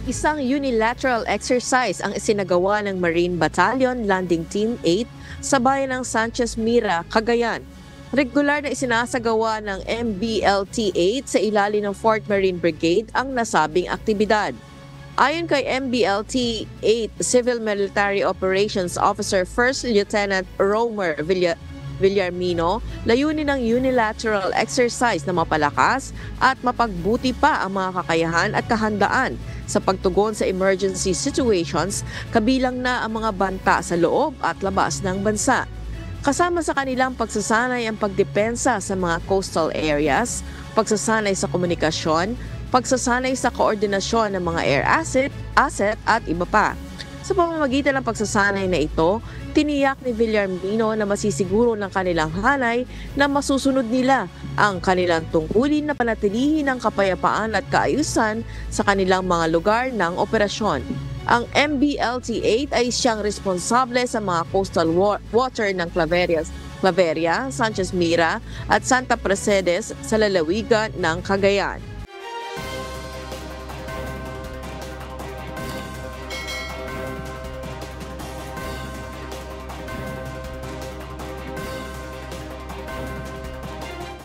Isang unilateral exercise ang isinagawa ng Marine Battalion Landing Team 8 sa bayan ng Sanchez Mira, Cagayan. Regular na isinasagawa ng MBLT-8 sa ilalim ng 4th Marine Brigade ang nasabing aktibidad. Ayon kay MBLT-8 Civil Military Operations Officer 1st Lieutenant Romer Villarmino, layunin ng unilateral exercise na mapalakas at mapagbuti pa ang mga kakayahan at kahandaan sa pagtugon sa emergency situations, kabilang na ang mga banta sa loob at labas ng bansa. Kasama sa kanilang pagsasanay ang pagdepensa sa mga coastal areas, pagsasanay sa komunikasyon, pagsasanay sa koordinasyon ng mga air asset at iba pa. Sa pamamagitan ng pagsasanay na ito, tiniyak ni Villarmino na masisiguro ng kanilang hanay na masusunod nila ang kanilang tungkulin na panatilihin ang kapayapaan at kaayusan sa kanilang mga lugar ng operasyon. Ang MBLT-8 ay siyang responsable sa mga coastal water ng Claveria, Sanchez Mira at Santa Pracedes sa lalawigan ng Cagayan.